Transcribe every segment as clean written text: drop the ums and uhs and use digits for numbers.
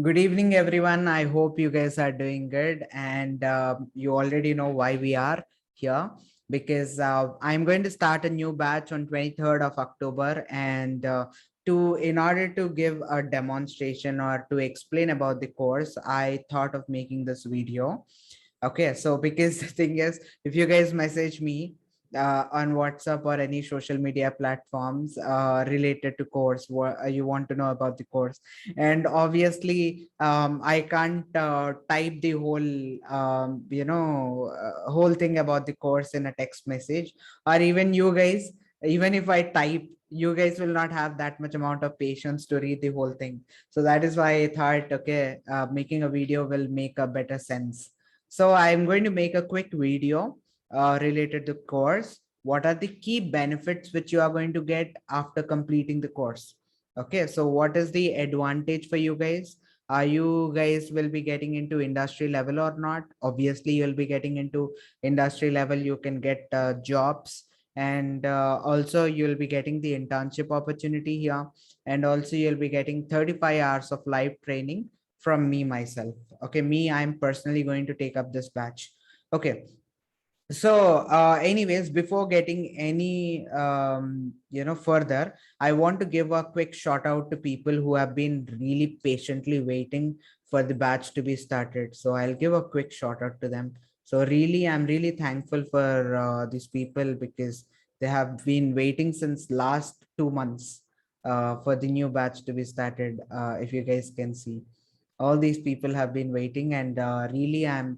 Good evening, everyone. I hope you guys are doing good, and you already know why we are here because I'm going to start a new batch on 23rd of October, and in order to give a demonstration or to explain about the course, I thought of making this video. Okay, so because the thing is, if you guys message me on WhatsApp or any social media platforms related to course, what you want to know about the course, and obviously I can't type the whole thing about the course in a text message, or even you guys, even if I type, you guys will not have that much amount of patience to read the whole thing. So that is why I thought, okay, making a video will make a better sense. So I'm going to make a quick video related to course. What are the key benefits which you are going to get after completing the course? Okay, so what is the advantage for you guys? Are you guys will be getting into industry level or not? Obviously, you'll be getting into industry level. You can get jobs, and also you'll be getting the internship opportunity here, and also you'll be getting 35 hours of live training from me myself. Okay, me, I'm personally going to take up this batch. Okay, so anyways, before getting any further, I want to give a quick shout out to people who have been really patiently waiting for the batch to be started. So I'll give a quick shout out to them. So really, I'm really thankful for these people because they have been waiting since last 2 months for the new batch to be started. If you guys can see, all these people have been waiting, and really I'm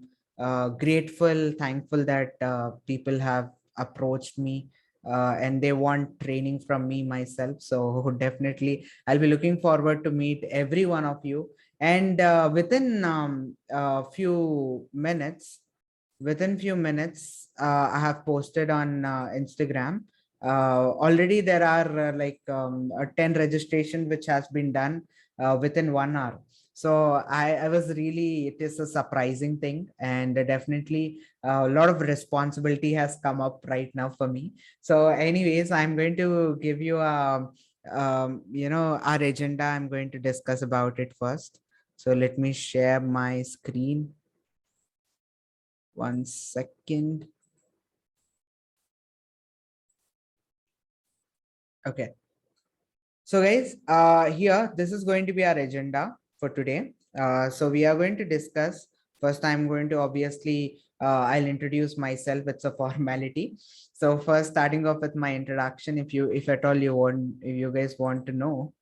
grateful, thankful that people have approached me and they want training from me myself. So definitely I'll be looking forward to meet every one of you. And within a few minutes, I have posted on Instagram. Already there are 10 registration which has been done within 1 hour. So I was really, it is a surprising thing, and definitely a lot of responsibility has come up right now for me. So anyways, I'm going to give you our agenda. I'm going to discuss about it first. So let me share my screen. 1 second. Okay. So guys, here, this is going to be our agenda for today. So we are going to discuss, first I'm going to obviously, I'll introduce myself. It's a formality. So first, starting off with my introduction, if at all if you guys want to know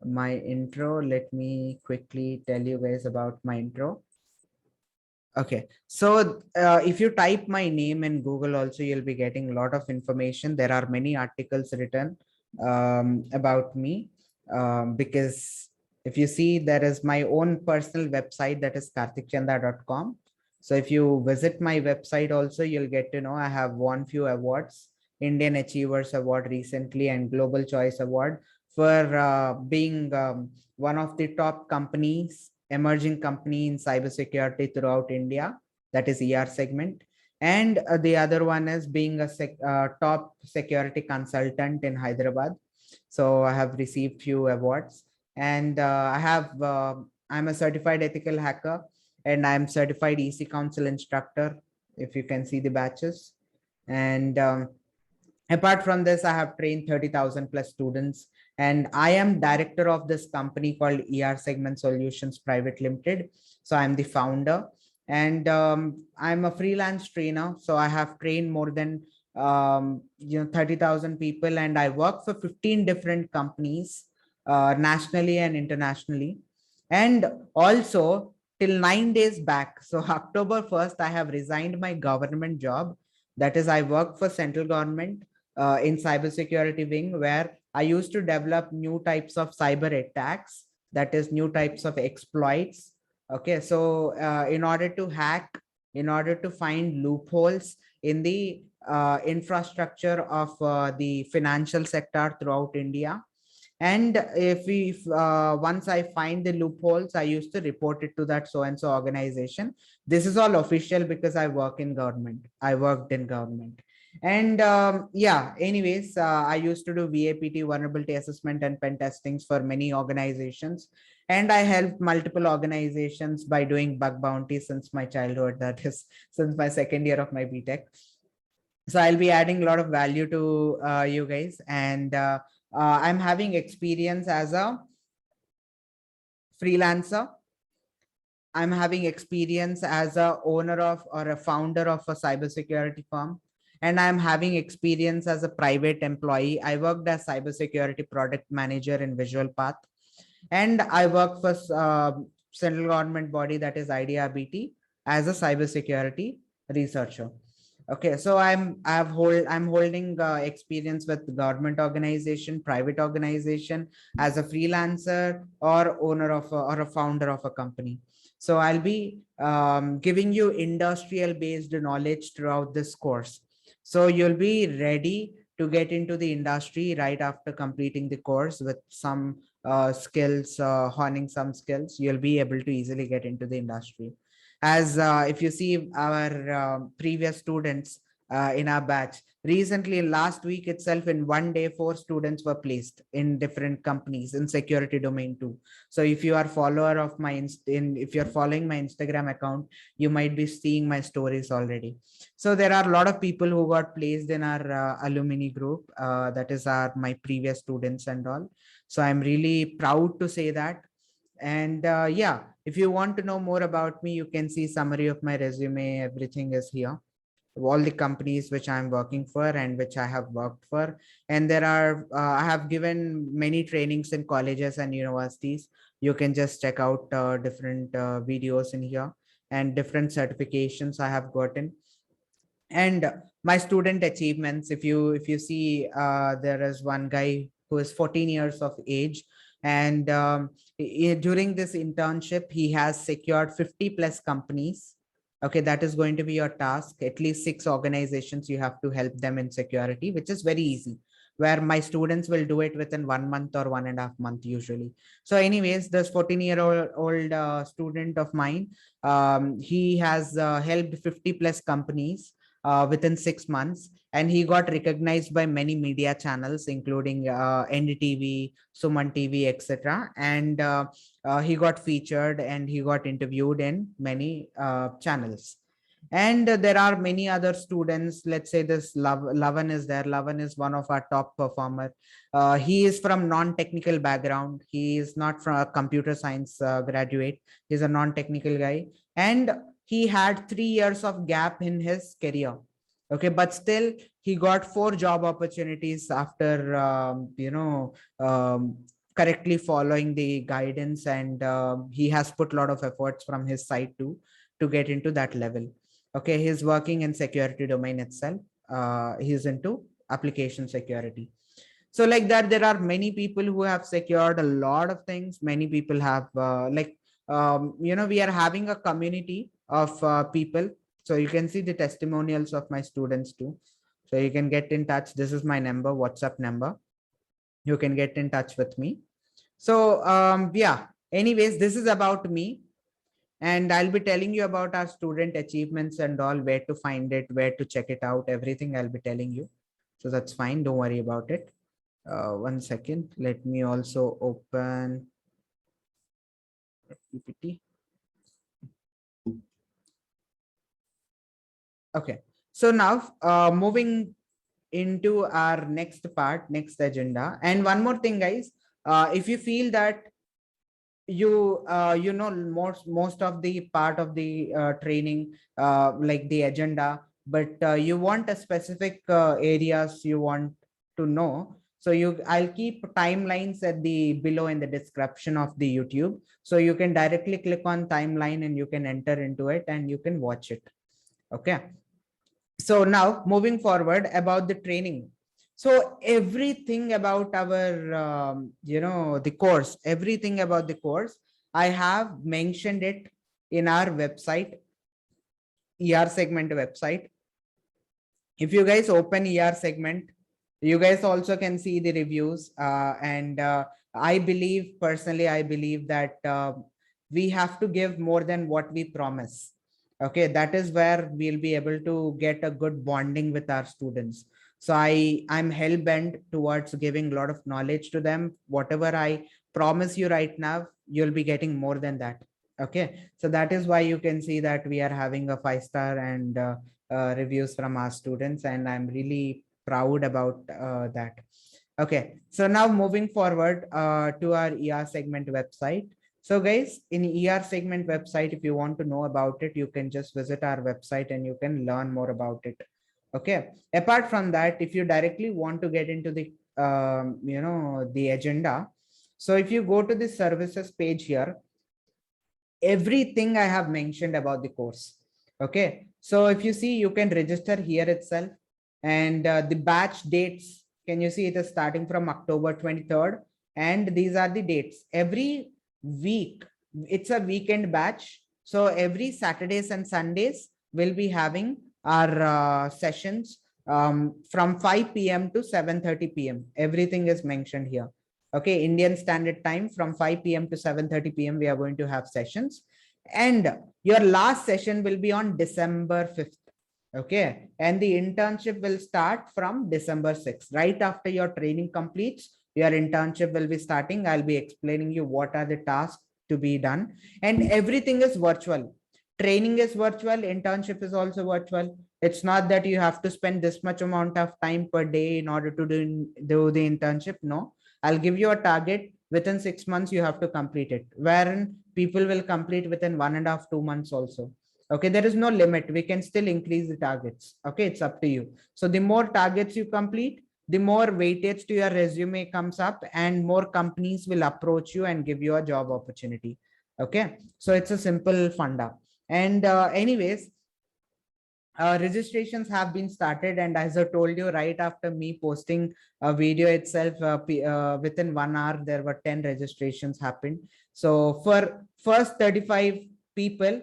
my intro, let me quickly tell you guys about my intro. Okay, so if you type my name in Google also, you'll be getting a lot of information. There are many articles written about me because if you see, there is my own personal website, that is karthikchanda.com. So if you visit my website also, you'll get to know I have won few awards, Indian Achievers Award recently and Global Choice Award for being one of the top companies, emerging company in cybersecurity throughout India, that is ER segment. And the other one is being a top security consultant in Hyderabad. So I have received few awards, and I'm a certified ethical hacker, and I'm certified EC Council instructor, if you can see the batches. And apart from this, I have trained 30,000 plus students, and I am director of this company called ER Segment Solutions Private Limited. So I'm the founder, and I'm a freelance trainer. So I have trained more than 30,000 people, and I work for 15 different companies nationally and internationally. And also, till 9 days back, so October 1st, I have resigned my government job. That is, I work for central government in cybersecurity wing, where I used to develop new types of cyber attacks, that is new types of exploits. Okay, so in order to hack, in order to find loopholes in the infrastructure of the financial sector throughout India. And if once I find the loopholes, I used to report it to that so and so organization. This is all official because I work in government. I worked in government. And yeah, anyways, I used to do VAPT, vulnerability assessment and pen testings for many organizations. And I helped multiple organizations by doing bug bounty since my childhood, that is since my second year of my BTech. So I'll be adding a lot of value to you guys, and I'm having experience as a freelancer. I'm having experience as a owner of or a founder of a cybersecurity firm, and I'm having experience as a private employee. I worked as cybersecurity product manager in Visual Path, and I work for central government body, that is IDRBT, as a cybersecurity researcher. Okay, so I'm holding experience with government organization, private organization, as a freelancer or owner of or a founder of a company. So I'll be giving you industrial based knowledge throughout this course. So you'll be ready to get into the industry right after completing the course with some skills, honing some skills. You'll be able to easily get into the industry. As if you see our previous students in our batch, recently last week itself, in one day 4 students were placed in different companies in security domain too. So if you are follower of my if you're following my Instagram account, you might be seeing my stories already. So there are a lot of people who got placed in our alumni group, that is our my previous students and all. So I'm really proud to say that. And yeah, if you want to know more about me, you can see summary of my resume. Everything is here, all the companies which I'm working for and which I have worked for. And there are I have given many trainings in colleges and universities. You can just check out different videos in here, and different certifications I have gotten. And my student achievements, if you see, there is one guy who is 14 years of age, and during this internship he has secured 50 plus companies. Okay, that is going to be your task. At least 6 organizations you have to help them in security, which is very easy, where my students will do it within 1 month or 1.5 months usually. So anyways, this 14-year-old student of mine, he has helped 50 plus companies within 6 months, and he got recognized by many media channels, including NDTV, Suman TV, etc. And he got featured and he got interviewed in many channels. And there are many other students. Let's say this Lavan is there. Lavan is one of our top performer. He is from non-technical background. He is not from a computer science graduate. He's a non-technical guy, and he had 3 years of gap in his career. Okay, but still he got 4 job opportunities after correctly following the guidance, and he has put a lot of efforts from his side too to get into that level. Okay, he's working in security domain itself. He's into application security. So like that, there are many people who have secured a lot of things. Many people have we are having a community of people. So you can see the testimonials of my students too. So you can get in touch. This is my number, WhatsApp number. You can get in touch with me. So yeah, anyways, this is about me. And I'll be telling you about our student achievements and all, where to find it, where to check it out, everything I'll be telling you. So that's fine. Don't worry about it. 1 second. Let me also open PPT. Okay. So now moving into our next part, next agenda. And one more thing, guys, if you feel that you know most of the part of the training, like the agenda, but you want a specific areas you want to know, so I'll keep timelines at the below in the description of the YouTube, so you can directly click on timeline and you can enter into it and you can watch it. Okay, so now moving forward about the training. So everything about our the course, everything about the course, I have mentioned it in our website, ER segment website. If you guys open ER segment, you guys also can see the reviews, and I believe personally, I believe that we have to give more than what we promise. Okay, that is where we'll be able to get a good bonding with our students. So I'm hell bent towards giving a lot of knowledge to them. Whatever I promise you right now, you'll be getting more than that. Okay, so that is why you can see that we are having a 5-star and reviews from our students, and I'm really proud about that. Okay, so now moving forward to our ER segment website. So guys, in ER segment website, if you want to know about it, you can just visit our website and you can learn more about it. Okay, apart from that, if you directly want to get into the the agenda, so if you go to the services page here, everything I have mentioned about the course. Okay, so if you see, you can register here itself, and the batch dates, can you see it is starting from October 23rd, and these are the dates. Every week, it's a weekend batch. So every Saturdays and Sundays we'll be having our sessions from 5 p.m. to 7:30 p.m. Everything is mentioned here. Okay, Indian Standard Time from 5 p.m. to 7:30 p.m. we are going to have sessions, and your last session will be on December 5th. Okay, and the internship will start from December 6th. Right after your training completes, your internship will be starting. I'll be explaining you what are the tasks to be done, and everything is virtual. Training is virtual, internship is also virtual. It's not that you have to spend this much amount of time per day in order to do the internship. No, I'll give you a target. Within 6 months, you have to complete it. Wherein people will complete within 1.5 to 2 months also. Okay, there is no limit. We can still increase the targets. Okay, it's up to you. So the more targets you complete, the more weightage to your resume comes up, and more companies will approach you and give you a job opportunity. Okay, so it's a simple funda. And anyways, registrations have been started, and as I told you, right after me posting a video itself, within 1 hour there were 10 registrations happened. So for first 35 people,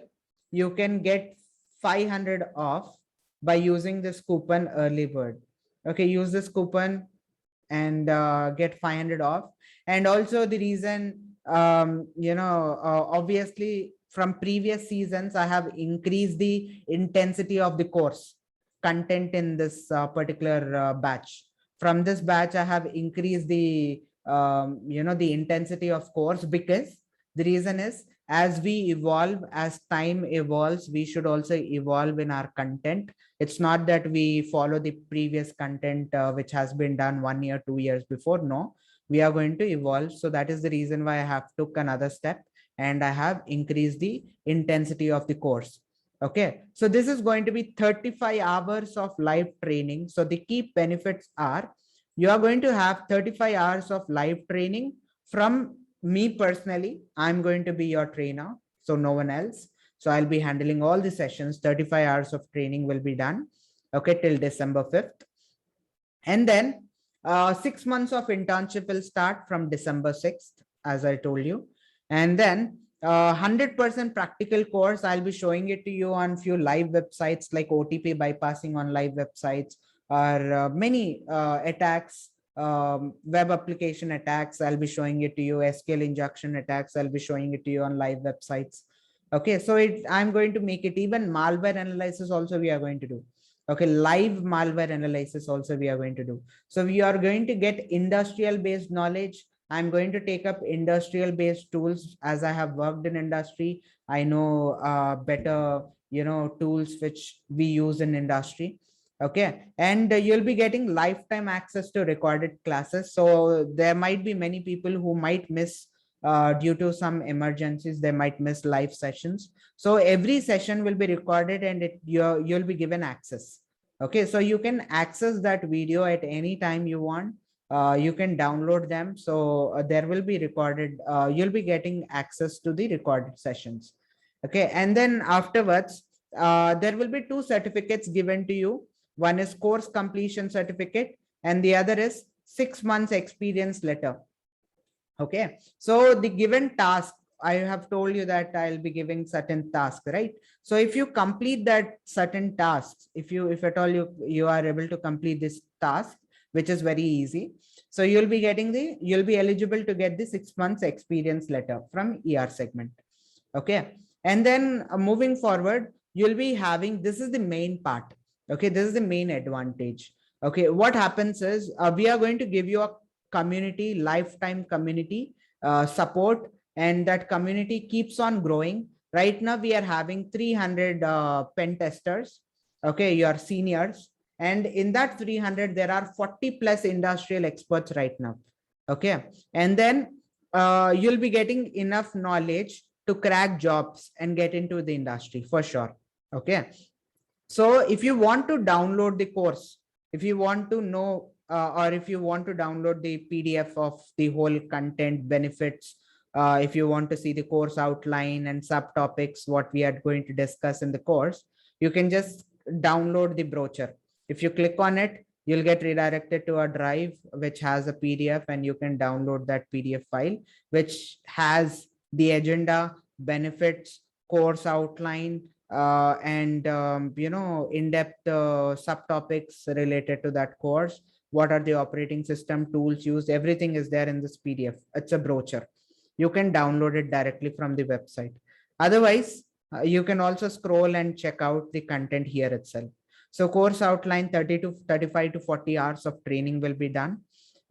you can get 500 off by using this coupon early bird. Okay, use this coupon and get 500 off. And also the reason, obviously from previous seasons, I have increased the intensity of the course content in this particular batch. From this batch, I have increased the the intensity of course, because the reason is, as we evolve, as time evolves, we should also evolve in our content. It's not that we follow the previous content which has been done 1 year, 2 years before. No, we are going to evolve. So that is the reason why I have took another step, and I have increased the intensity of the course. Okay, so this is going to be 35 hours of live training. So the key benefits are, you are going to have 35 hours of live training from me personally. I'm going to be your trainer, so no one else. So I'll be handling all the sessions. 35 hours of training will be done, okay, till December 5th. And then 6 months of internship will start from December 6th, as I told you. And then 100% practical course, I'll be showing it to you on few live websites like OTP bypassing on live websites, or many attacks, web application attacks. I'll be showing it to you. SQL injection attacks, I'll be showing it to you on live websites. Okay, so I'm going to make it, even malware analysis also we are going to do. Okay, live malware analysis also we are going to do. So we are going to get industrial based knowledge. I'm going to take up industrial based tools, as I have worked in industry. I know better, tools which we use in industry. Okay, and you'll be getting lifetime access to recorded classes. So there might be many people who might miss, due to some emergencies, they might miss live sessions. So every session will be recorded, and you'll be given access. Okay, so you can access that video at any time you want. You can download them. So there will be recorded, you'll be getting access to the recorded sessions. Okay, and then afterwards, there will be 2 certificates given to you. One is course completion certificate, and the other is 6 months experience letter. Okay, so the given task, I have told you that I'll be giving certain task, right? So if you complete that certain tasks, if at all you are able to complete this task, which is very easy, so you'll be eligible to get the 6 months experience letter from ER segment. Okay, and then moving forward, you'll be having, this is the main part. Okay, this is the main advantage. Okay, what happens is we are going to give you a community, lifetime community support, and that community keeps on growing. Right now, we are having 300 pen testers. Okay, you are seniors, and in that 300, there are 40 plus industrial experts right now. Okay, and then you'll be getting enough knowledge to crack jobs and get into the industry for sure. Okay, so if you want to download the course, if you want to know or if you want to download the PDF of the whole content benefits, if you want to see the course outline and subtopics, what we are going to discuss in the course, you can just download the brochure. If you click on it, you'll get redirected to a drive which has a PDF, and you can download that PDF file, which has the agenda, benefits, course outline, and in-depth subtopics related to that course. What are the operating system tools used? Everything is there in this PDF. It's a brochure. You can download it directly from the website. Otherwise, you can also scroll and check out the content here itself. So course outline, 30 to 35 to 40 hours of training will be done.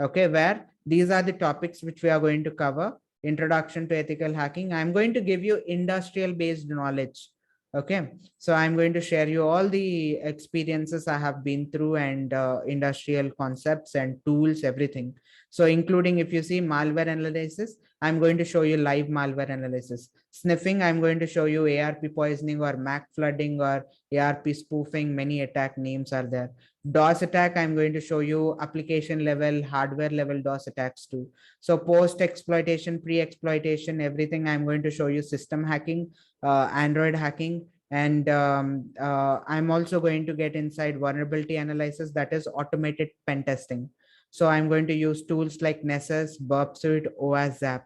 Okay, where these are the topics which we are going to cover. Introduction to ethical hacking. I'm going to give you industrial based knowledge. Okay, so I'm going to share you all the experiences I have been through, and industrial concepts and tools, everything. So including, if you see malware analysis, I'm going to show you live malware analysis. Sniffing, I'm going to show you ARP poisoning or MAC flooding or ARP spoofing. Many attack names are there. DOS attack, I'm going to show you application level, hardware level DOS attacks too. So post exploitation, pre exploitation, everything. I'm going to show you system hacking, Android hacking, and I'm also going to get inside vulnerability analysis, that is automated pen testing. So I'm going to use tools like Nessus, Burp Suite, OWASP.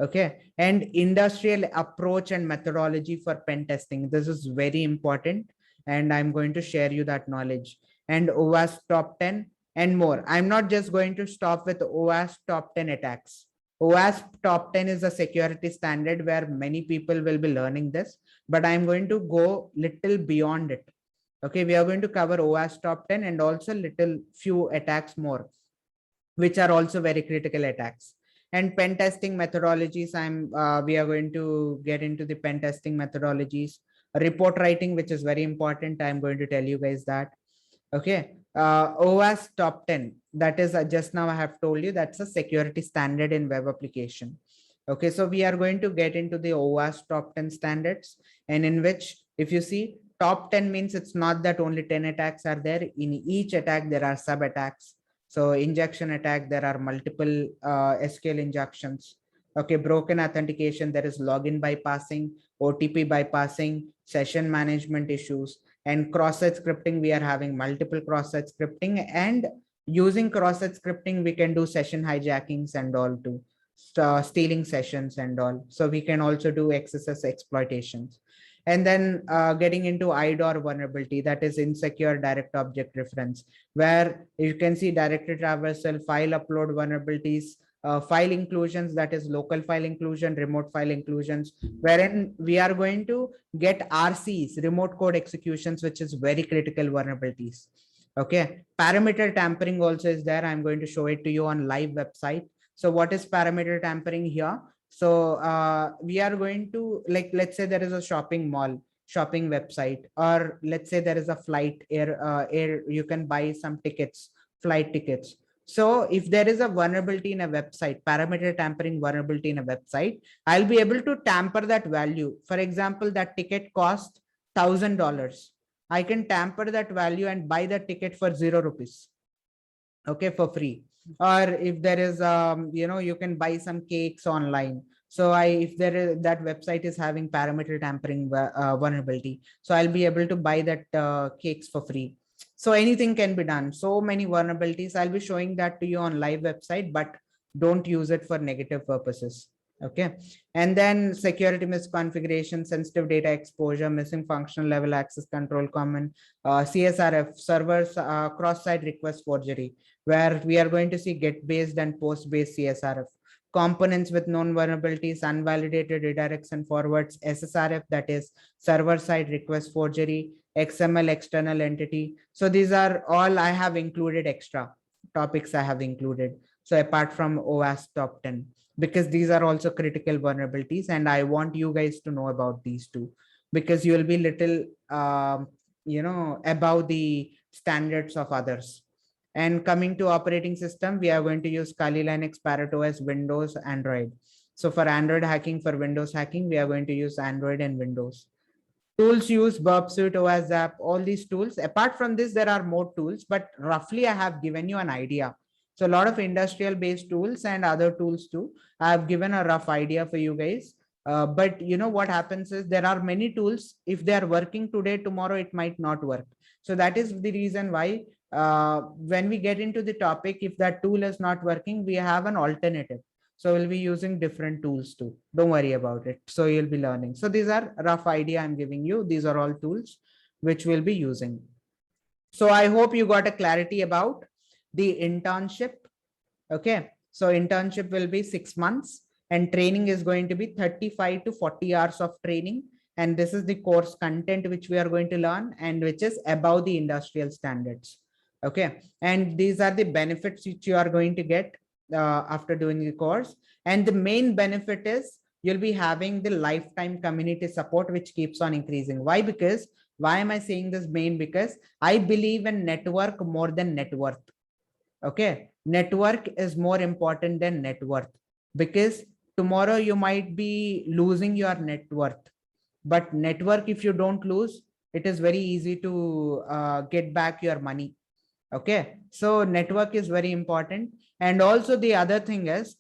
Okay, and industrial approach and methodology for pen testing. This is very important, and I'm going to share you that knowledge. And OWASP top 10 and more. I'm not just going to stop with OWASP top 10 attacks. OWASP top 10 is a security standard where many people will be learning this, but I'm going to go little beyond it. Okay, we are going to cover OWASP top 10 and also little few attacks more, which are also very critical attacks. And pen testing methodologies, we are going to get into the pen testing methodologies. Report writing, which is very important, I'm going to tell you guys that. Okay, OWASP top 10, that is just now I have told you that's a security standard in web application. Okay, so we are going to get into the OWASP top 10 standards, and in which, if you see, top 10 means it's not that only 10 attacks are there. In each attack there are sub attacks. So injection attack, there are multiple SQL injections. Okay, broken authentication, there is login bypassing, OTP bypassing, session management issues, and cross-site scripting. We are having multiple cross-site scripting, and using cross-site scripting, we can do session hijackings and all too, stealing sessions and all. So we can also do XSS exploitations. And then getting into IDOR vulnerability, that is insecure direct object reference, where you can see directory traversal, file upload vulnerabilities, file inclusions, that is local file inclusion, remote file inclusions, wherein we are going to get RCs, remote code executions, which is very critical vulnerabilities. Okay, parameter tampering also is there. I'm going to show it to you on live website. So what is parameter tampering here? So we are going to, like, let's say there is a shopping mall, shopping website, or let's say there is a flight air, you can buy some tickets, flight tickets. So if there is a vulnerability in a website, parameter tampering vulnerability in a website, I'll be able to tamper that value. For example, that ticket cost $1,000. I can tamper that value and buy the ticket for 0 rupees. Okay, for free. Or if there is you can buy some cakes online. So if there is, that website is having parameter tampering vulnerability, so I'll be able to buy that cakes for free. So anything can be done. So many vulnerabilities. I'll be showing that to you on live website, but don't use it for negative purposes. Okay, and then security misconfiguration, sensitive data exposure, missing functional level access control, common CSRF, servers cross-site request forgery, where we are going to see get based and post based CSRF. components with known vulnerabilities, unvalidated redirects and forwards, SSRF, that is server side request forgery, XML external entity. So these are all I have included extra topics I have included. So apart from OWASP top 10, because these are also critical vulnerabilities and I want you guys to know about these two, because you will be little, above the standards of others. And coming to operating system, we are going to use Kali Linux, Parrot OS, Windows, Android. So for Android hacking, for Windows hacking, we are going to use Android and Windows. Tools use Burp Suite, OS App, all these tools. Apart from this, there are more tools, but roughly I have given you an idea. So a lot of industrial based tools and other tools too. I have given a rough idea for you guys. But you know what happens is there are many tools. If they are working today, tomorrow it might not work. So that is the reason why when we get into the topic, if that tool is not working, we have an alternative. So we'll be using different tools too. Don't worry about it. So you'll be learning. So these are rough idea I'm giving you. These are all tools which we'll be using. So I hope you got a clarity about the internship. Okay. So internship will be 6 months and training is going to be 35 to 40 hours of training. And this is the course content which we are going to learn and which is above the industrial standards. Okay. And these are the benefits which you are going to get after doing the course. And the main benefit is you'll be having the lifetime community support, which keeps on increasing. Why? Because why am I saying this main? Because I believe in network more than net worth. Okay. Network is more important than net worth, because tomorrow you might be losing your net worth, but network, if you don't lose, it is very easy to get back your money. Okay. So network is very important. And also the other thing is,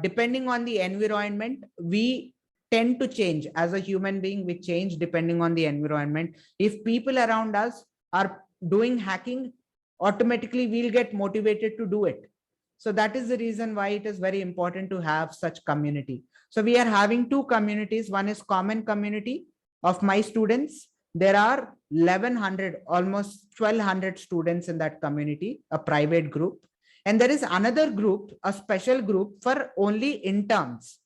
depending on the environment, we tend to change as a human being. We change depending on the environment. If people around us are doing hacking, automatically we'll get motivated to do it. So that is the reason why it is very important to have such community. So we are having two communities. One is common community of my students. There are 1100, almost 1200 students in that community, a private group. And there is another group, a special group for only interns.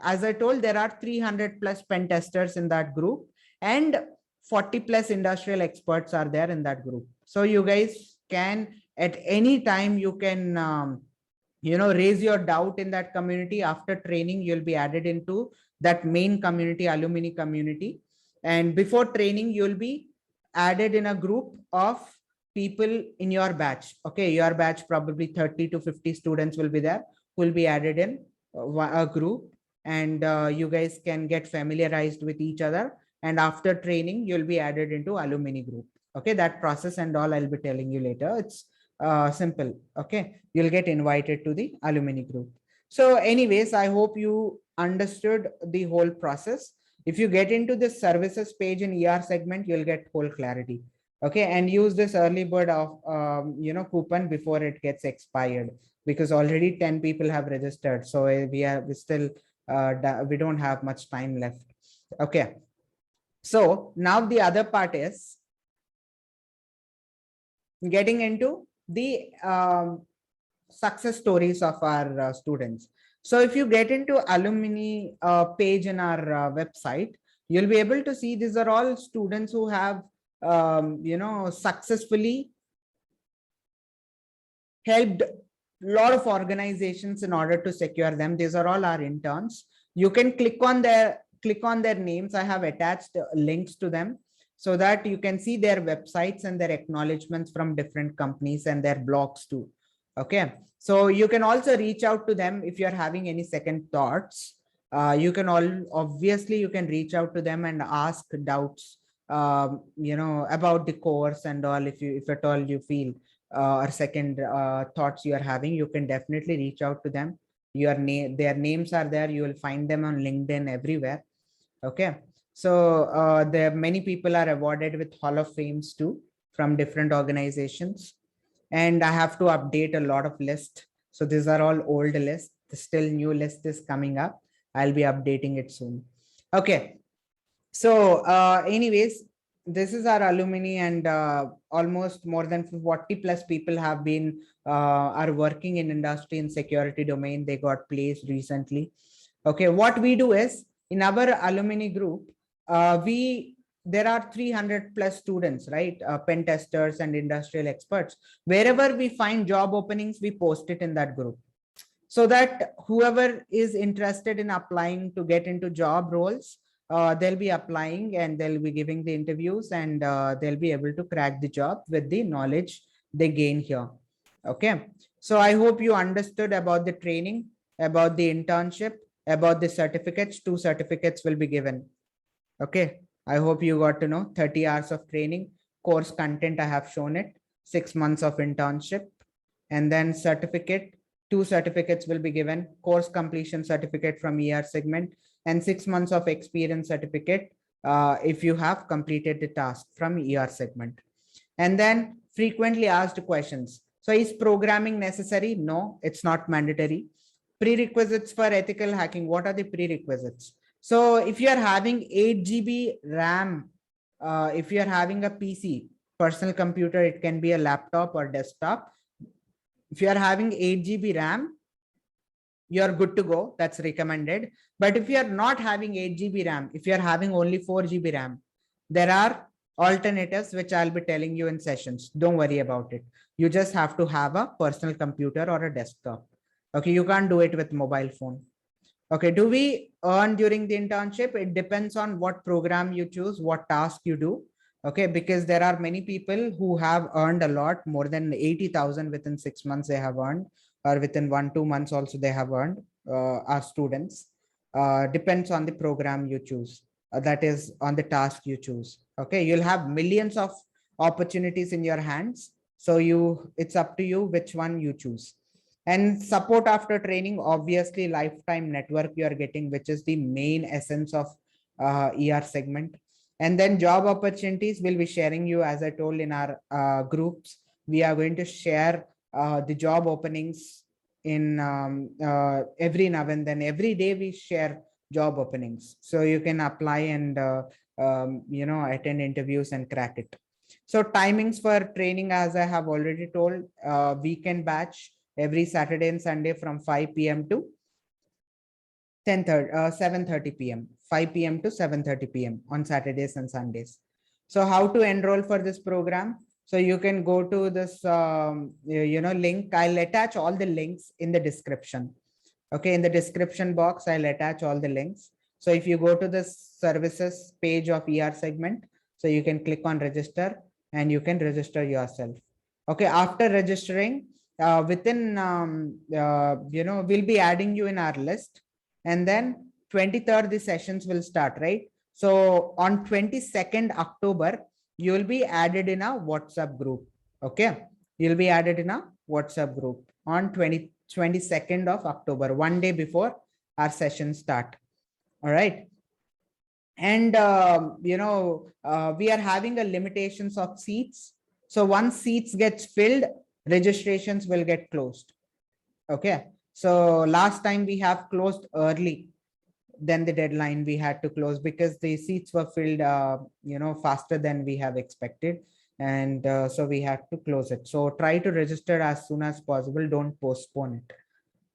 As I told, there are 300 plus pen testers in that group and 40 plus industrial experts are there in that group. So you guys can at any time you can raise your doubt in that community. After training, you'll be added into that main community, alumni community. And before training, you'll be added in a group of people in your batch. Okay, your batch, probably 30 to 50 students will be there, will be added in a group, and you guys can get familiarized with each other. And after training, you'll be added into alumni group. Okay, that process and all I'll be telling you later. It's simple. Okay, you'll get invited to the alumni group. So anyways, I hope you understood the whole process. If you get into this services page in ER segment, you'll get whole clarity. Okay, and use this early bird of coupon before it gets expired, because already 10 people have registered. So we still we don't have much time left. Okay, so now the other part is getting into the success stories of our students. So if you get into alumni page in our website, you'll be able to see these are all students who have successfully helped a lot of organizations in order to secure them. These are all our interns. You can click on their names. I have attached links to them so that you can see their websites and their acknowledgements from different companies and their blogs too. Okay, so you can also reach out to them if you're having any second thoughts. You can obviously you can reach out to them and ask doubts about the course and all. If at all you feel or second thoughts you are having, you can definitely reach out to them. Their names are there. You will find them on LinkedIn, everywhere. Okay, so there many people are awarded with Hall of Fames too from different organizations. And I have to update a lot of lists. So these are all old lists. The still new list is coming up. I'll be updating it soon. Okay. So anyways, this is our alumni, and almost more than 40 plus people have been are working in industry in security domain. They got placed recently. Okay, what we do is in our alumni group, there are 300 plus students, right? Pen testers and industrial experts. Wherever we find job openings, we post it in that group, so that whoever is interested in applying to get into job roles, they'll be applying and they'll be giving the interviews, and they'll be able to crack the job with the knowledge they gain here. Okay, so I hope you understood about the training, about the internship, about the certificates. 2 certificates will be given. Okay, I hope you got to know 30 hours of training, course content, I have shown it, 6 months of internship, and then certificate. 2 certificates will be given, course completion certificate from ER segment, and 6 months of experience certificate if you have completed the task from ER segment. And then frequently asked questions. So is programming necessary? No, it's not mandatory. Prerequisites for ethical hacking. What are the prerequisites? So if you are having 8 GB RAM, if you are having a PC, personal computer, it can be a laptop or desktop. If you are having 8 GB RAM, you're good to go. That's recommended. But if you are not having 8 GB RAM, if you are having only 4 GB RAM, there are alternatives which I'll be telling you in sessions. Don't worry about it. You just have to have a personal computer or a desktop. Okay, you can't do it with mobile phone. Okay, do we earn during the internship? It depends on what program you choose, what task you do. Okay, because there are many people who have earned a lot, more than 80,000 within 6 months they have earned, or within 1-2 months also they have earned, our students. Depends on the program you choose. That is on the task you choose. Okay, you'll have millions of opportunities in your hands. So it's up to you which one you choose. And support after training, obviously lifetime network you are getting, which is the main essence of ER segment. And then job opportunities will be sharing you, as I told in our groups, we are going to share the job openings in every now and then. Every day we share job openings, so you can apply and attend interviews and crack it. So timings for training, as I have already told, weekend batch every Saturday and Sunday from 5 p.m. to 7:30 p.m. 5 p.m. to 7:30 p.m. on Saturdays and Sundays. So how to enroll for this program? So you can go to this link. I'll attach all the links in the description. Okay, in the description box, I'll attach all the links. So if you go to the services page of ER segment, so you can click on register and you can register yourself. Okay, after registering, we'll be adding you in our list, and then 23rd the sessions will start, right? So on 22nd October, you will be added in a WhatsApp group. Okay, you'll be added in a WhatsApp group on 22nd of October, one day before our session start. All right. And we are having a limitations of seats. So once seats gets filled, registrations will get closed. Okay, so last time we have closed early than the deadline we had to close, because the seats were filled faster than we have expected, and so we had to close it. So try to register as soon as possible, don't postpone it.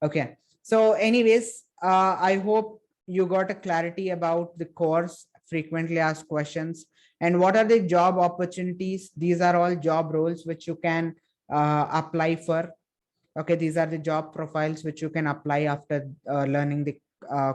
Okay, so anyways, I hope you got a clarity about the course, frequently asked questions, and what are the job opportunities. These are all job roles which you can apply for. Okay, these are the job profiles which you can apply after learning the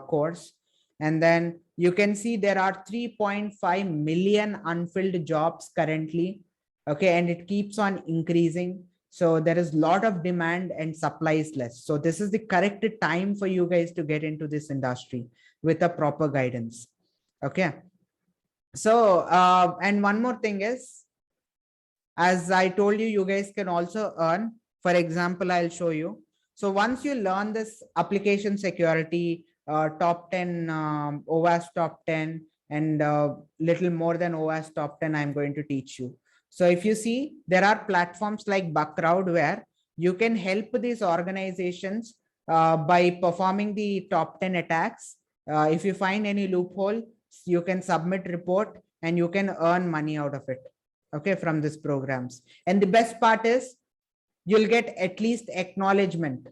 course. And then you can see there are 3.5 million unfilled jobs currently. Okay, and it keeps on increasing. So there is a lot of demand and supply is less. So this is the correct time for you guys to get into this industry with a proper guidance. Okay. So, and one more thing is, as I told you, you guys can also earn. For example, I'll show you. So once you learn this application security, top 10, OWASP top 10, and little more than OWASP top 10, I'm going to teach you. So if you see, there are platforms like Bugcrowd where you can help these organizations by performing the top 10 attacks. If you find any loophole, you can submit report and you can earn money out of it, okay, from these programs. And the best part is you'll get at least acknowledgement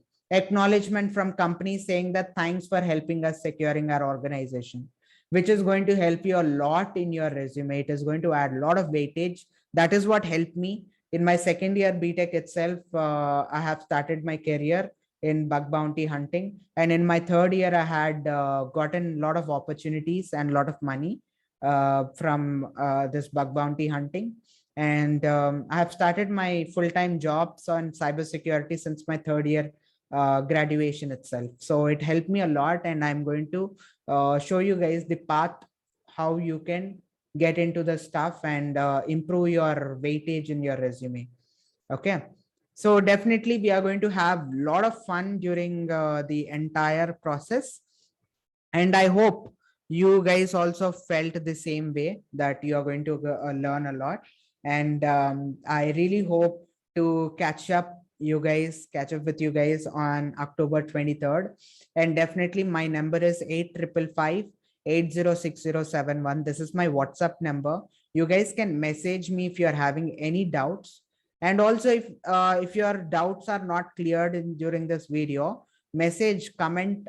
from companies saying that thanks for helping us securing our organization, which is going to help you a lot in your resume. It is going to add a lot of weightage. That is what helped me in my second year BTech itself. I have started my career in bug bounty hunting, and in my third year I had gotten a lot of opportunities and a lot of money from this bug bounty hunting. And I have started my full-time jobs on cybersecurity since my third year graduation itself. So it helped me a lot, and I'm going to show you guys the path how you can get into the stuff and improve your weightage in your resume. Okay. So definitely we are going to have a lot of fun during the entire process. And I hope you guys also felt the same way, that you are going to learn a lot. And I really hope to catch up with you guys on October 23rd. And definitely my number is 8555 This is my WhatsApp number. You guys can message me if you are having any doubts. And also if your doubts are not cleared during this video, comment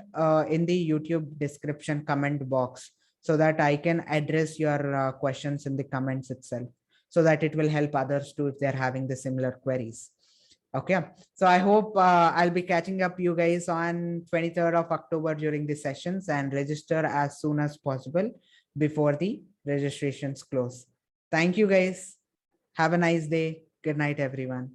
in the YouTube description comment box, so that I can address your questions in the comments itself, so that it will help others too if they're having the similar queries. Okay, so I hope I'll be catching up you guys on 23rd of October during the sessions, and register as soon as possible before the registrations close. Thank you guys. Have a nice day. Good night, everyone.